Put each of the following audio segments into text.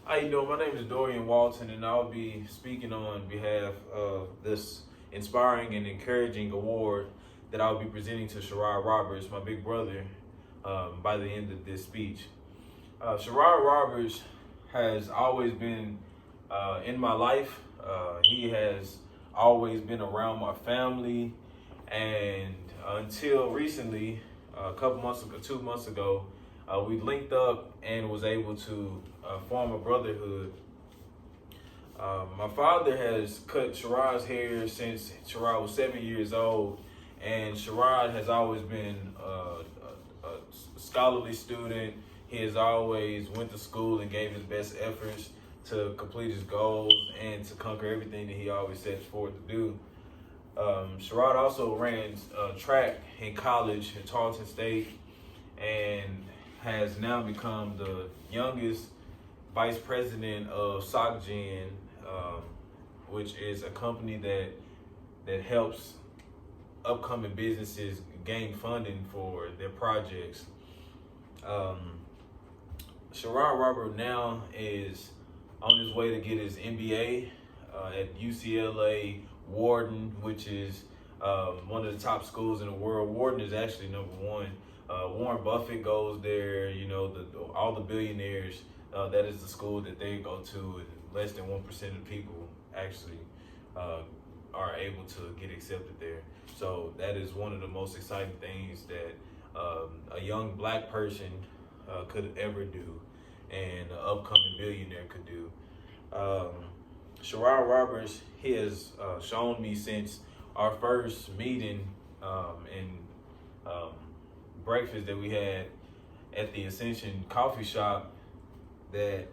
How you doing? My name is Dorian Walton, and I'll be speaking on behalf of this inspiring and encouraging award that I'll be presenting to Sherraud Roberts, my big brother, by the end of this speech. Sherraud Roberts has always been in my life. He has always been around my family, and until recently, a couple months ago, 2 months ago, we linked up and was able to form a brotherhood. My father has cut Sherrod's hair since Sherrod was 7 years old, and Sherrod has always been a scholarly student. He has always went to school and gave his best efforts to complete his goals and to conquer everything that he always sets forth to do. Sherrod also ran track in college at Tarleton State and has now become the youngest vice president of SocGen, which is a company that helps upcoming businesses gain funding for their projects. Sherraud Robert now is on his way to get his MBA at UCLA Wharton, which is one of the top schools in the world. Wharton is actually number one. Warren Buffett goes there. You know, all the billionaires. That is the school that they go to, and less than 1% of people actually are able to get accepted there. So that is one of the most exciting things that a young black person could ever do, and an upcoming billionaire could do. Sherraud Roberts, he has shown me since our first meeting and breakfast that we had at the Ascension Coffee Shop that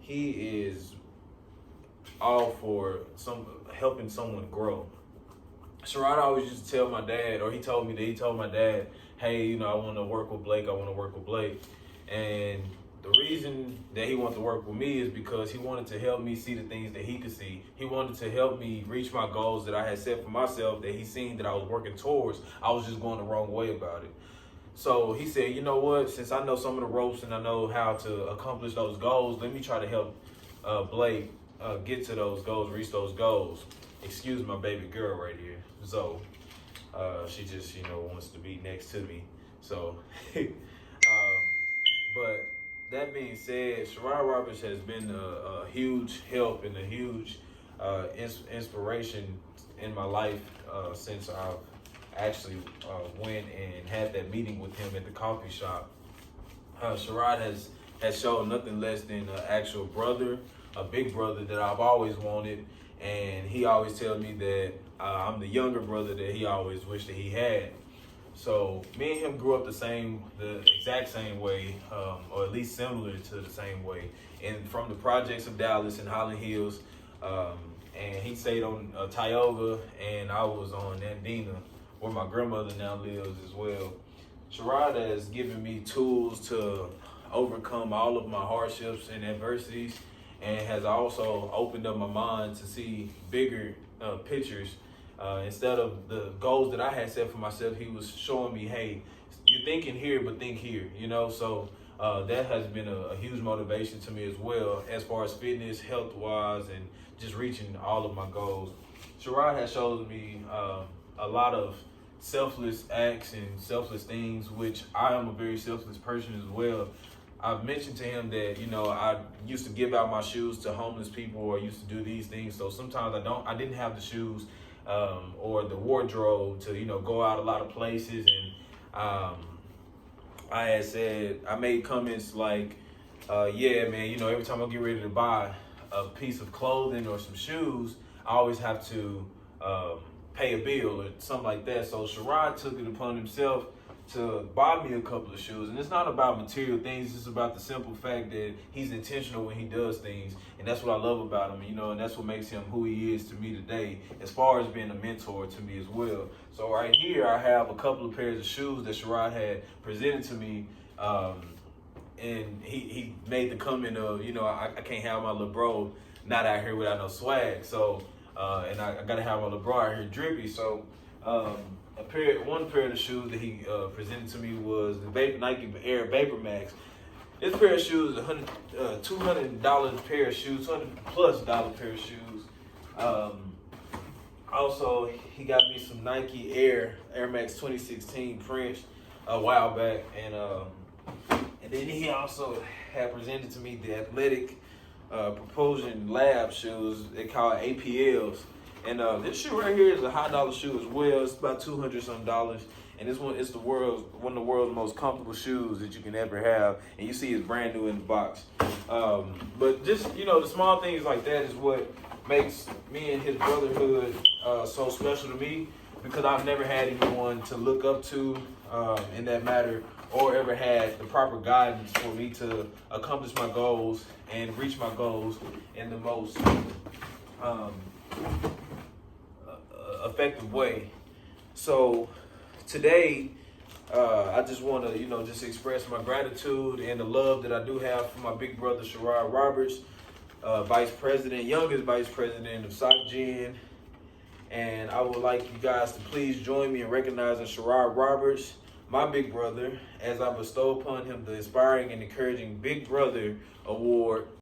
he is all for helping someone grow. Sherrod always used to tell my dad, or he told my dad, hey, you know, I want to work with Blake. And the reason that he wanted to work with me is because he wanted to help me see the things that he could see. He wanted to help me reach my goals that I had set for myself, that he seen that I was working towards. I was just going the wrong way about it. So he said, you know what, since I know some of the ropes and I know how to accomplish those goals, let me try to help Blake get to those goals, reach those goals. Excuse my baby girl right here, Zoe. She just, wants to be next to me. So, but that being said, Sherraud Roberts has been a huge help and a huge inspiration in my life since I've actually went and had that meeting with him at the coffee shop. Sherrod has shown nothing less than an actual brother, a big brother that I've always wanted, and he always tells me that I'm the younger brother that he always wished that he had. So me and him grew up the exact same way, or at least similar to the same way, and from the projects of Dallas and Highland Hills, and he stayed on Tioga, and I was on Andina, where my grandmother now lives as well. Sherrod has given me tools to overcome all of my hardships and adversities, and has also opened up my mind to see bigger pictures. Instead of the goals that I had set for myself, he was showing me, hey, you're thinking here, but think here, So that has been a huge motivation to me as well, as far as fitness, health-wise, and just reaching all of my goals. Sherrod has shown me a lot of selfless acts and selfless things, which I am a very selfless person as well. I've mentioned to him that, I used to give out my shoes to homeless people, or used to do these things. So sometimes I didn't have the shoes or the wardrobe to, go out a lot of places. And I made comments like, yeah, man, every time I get ready to buy a piece of clothing or some shoes, I always have to pay a bill or something like that. So Sherrod took it upon himself to buy me a couple of shoes. And it's not about material things, it's about the simple fact that he's intentional when he does things. And that's what I love about him, and that's what makes him who he is to me today, as far as being a mentor to me as well. So right here, I have a couple of pairs of shoes that Sherrod had presented to me. And he made the comment of, I can't have my little bro not out here without no swag. So, and I gotta have my little bro out here drippy. So, one pair of the shoes that he presented to me was the Nike Air Vapor Max. This pair of shoes is $200 pair of shoes, $200+ pair of shoes. Also, he got me some Nike Air Max 2016 prints a while back, and then he also had presented to me the athletic propulsion lab shoes. They call it APLs, and this shoe right here is a $high shoe as well. It's about $200 something, and this one is one of the world's most comfortable shoes that you can ever have. And you see it's brand new in the box. But just the small things like that is what makes me and his brotherhood so special to me, because I've never had anyone to look up to in that matter, or ever had the proper guidance for me to accomplish my goals and reach my goals in the most effective way. So today, I just want to, just express my gratitude and the love that I do have for my big brother, Sherraud Roberts, youngest vice president of SocGen. And I would like you guys to please join me in recognizing Sherraud Roberts, my big brother, as I bestow upon him the Inspiring and Encouraging Big Brother Award